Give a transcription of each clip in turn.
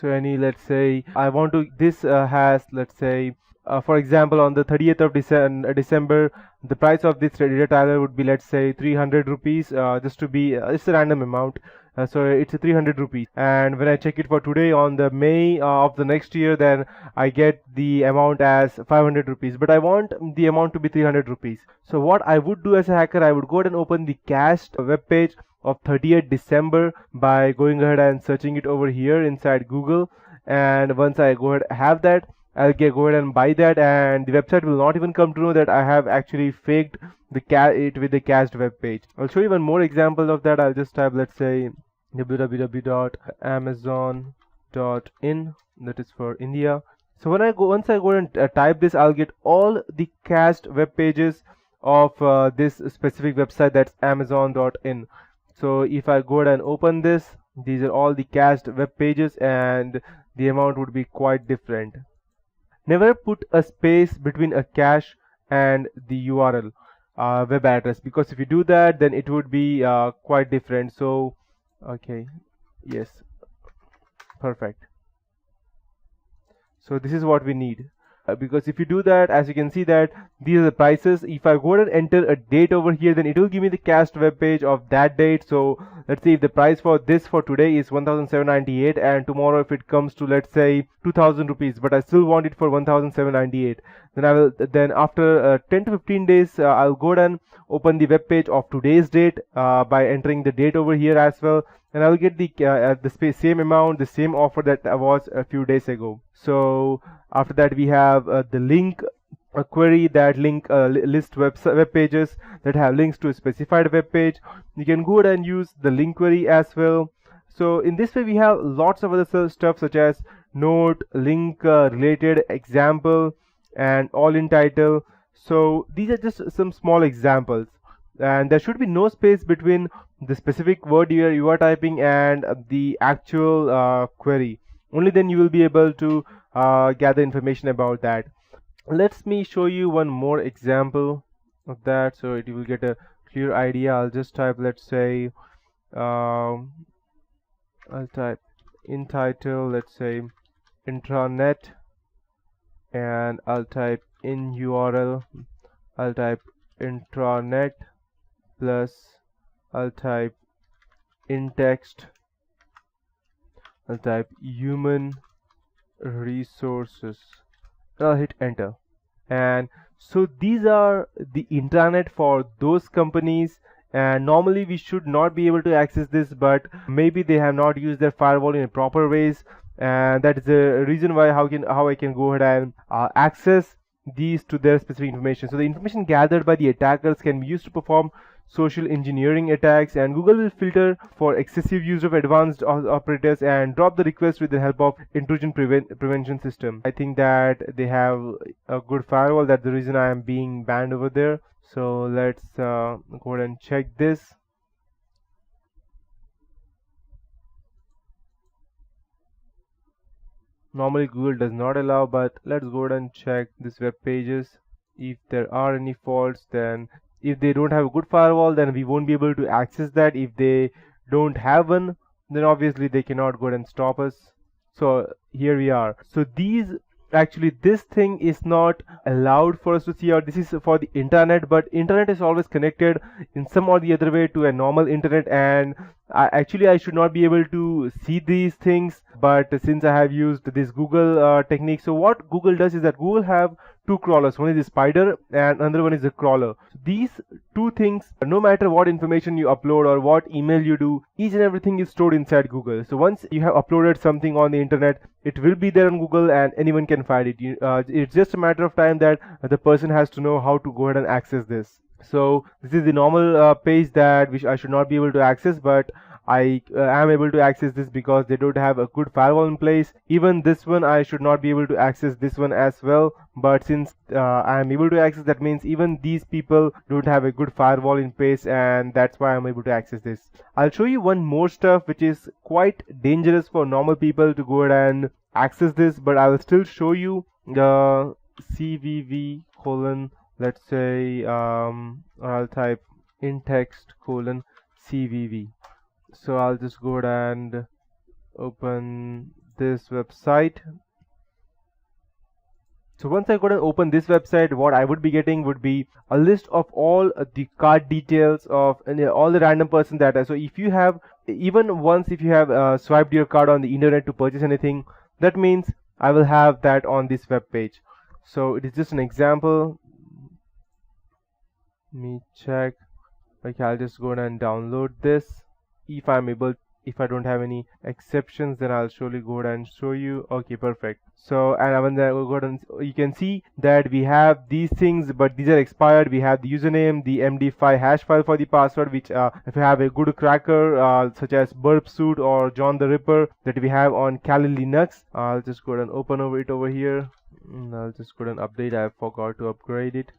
So any, let's say I want to, this has, let's say for example, on the 30th of December, the price of this data tiler would be, let's say, 300 rupees, just to be, it's a random amount. So it's a 300 rupees, and when I check it for today on the May of the next year, then I get the amount as 500 rupees, but I want the amount to be 300 rupees. So what I would do as a hacker, I would go ahead and open the cached web page of 30th December by going ahead and searching it over here inside Google. And once I go ahead have that, I'll go ahead and buy that, and the website will not even come to know that I have actually faked it with the cached web page. I'll show you one more example of that. I'll just type, let's say, www.amazon.in, that is for India. So once I go and type this, I'll get all the cached web pages of this specific website, that's amazon.in. So if I go ahead and open this, these are all the cached web pages, and the amount would be quite different. Never put a space between a cache and the URL web address, because if you do that, then it would be quite different. So okay, yes, perfect. So this is what we need. Because if you do that, as you can see that these are the prices. If I go ahead and enter a date over here, then it will give me the cached web page of that date. So let's say if the price for this for today is 1798, and tomorrow if it comes to, let's say, 2000 rupees, but I still want it for 1798, then after 10 to 15 days, I'll go ahead and open the web page of today's date by entering the date over here as well, and I'll get the same amount, the same offer that was a few days ago. So after that, we have the link query that list web pages that have links to a specified web page. You can go ahead and use the link query as well. So in this way, we have lots of other stuff such as note, link, related, example, and all in title. So these are just some small examples, and there should be no space between the specific word you are typing and the actual query. Only then you will be able to gather information about that. Let me show you one more example of that, so it will get a clear idea. I'll just type, let's say, I'll type in title, let's say, intranet, and I'll type in URL, I'll type intranet, plus I'll type in text, I'll type human resources. I'll hit enter. And so these are the intranet for those companies, and normally we should not be able to access this, but maybe they have not used their firewall in a proper ways, and that is the reason why how I can go ahead and access these to their specific information. So the information gathered by the attackers can be used to perform social engineering attacks, and Google will filter for excessive use of advanced operators and drop the request with the help of intrusion prevention system. I think that they have a good firewall. That's the reason I am being banned over there. So let's go ahead and check this. Normally Google does not allow, but let's go ahead and check these web pages. If there are any faults, then if they don't have a good firewall, then we won't be able to access that. If they don't have one, then obviously they cannot go ahead and stop us. So here we are. So this thing is not allowed for us to see, or this is for the internet, but internet is always connected in some or the other way to a normal internet, and I should not be able to see these things, but since I have used this Google technique. So what Google does is that Google have two crawlers. One is the spider and another one is the crawler. So these two things, no matter what information you upload or what email you do, each and everything is stored inside Google. So once you have uploaded something on the internet, it will be there on Google and anyone can find it. It's just a matter of time that the person has to know how to go ahead and access this. So this is the normal page that which I should not be able to access, but I am able to access this because they don't have a good firewall in place. Even this one I should not be able to access this one as well, but since I am able to access, that means even these people don't have a good firewall in place, and that's why I'm able to access this. I'll show you one more stuff which is quite dangerous for normal people to go ahead and access this, but I will still show you the CVV colon, let's say I'll type in text colon CVV. So I'll just go ahead and open this website. So once I go and open this website, what I would be getting would be a list of all the card details of all the random person data. So if you have, even once if you have swiped your card on the internet to purchase anything, that means I will have that on this web page. So it is just an example. Let me check. Okay, I'll just go and download this. If I'm able, if I don't have any exceptions, then I'll surely go ahead and show you. Okay, perfect. So, and when I go ahead and you can see that we have these things, but these are expired. We have the username, the MD5 hash file for the password, which if you have a good cracker such as Burp Suit or John the Ripper that we have on Kali Linux, I'll just go ahead and open it over here. I'll just go ahead and update. I forgot to upgrade it.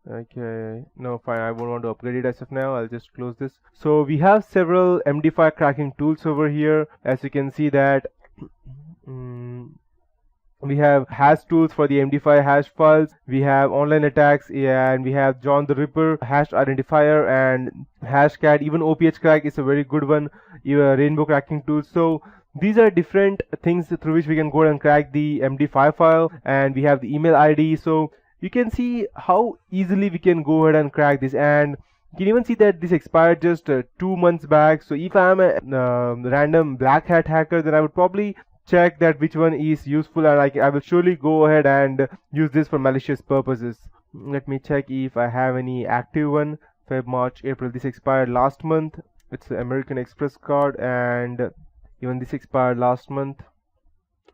Okay, no, fine, I won't want to upgrade it as of now. I'll just close this. So we have several MD5 cracking tools over here. As you can see that we have hash tools for the MD5 hash files, we have online attacks, and we have John the Ripper hash identifier and Hashcat. Even OPH crack is a very good one, rainbow cracking tools. So these are different things through which we can go and crack the MD5 file, and we have the email ID. So you can see how easily we can go ahead and crack this, and you can even see that this expired just 2 months back. So if I am a random black hat hacker, then I would probably check that which one is useful, and I will surely go ahead and use this for malicious purposes. Let me check if I have any active one. Feb, March, April. This expired last month. It's the American Express card, and even this expired last month.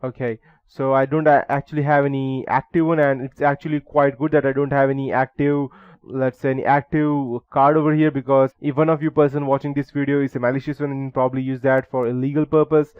Okay, so I don't actually have any active one, and it's actually quite good that I don't have any active, let's say, any active card over here, because if one of you person watching this video is a malicious one and probably use that for illegal purpose,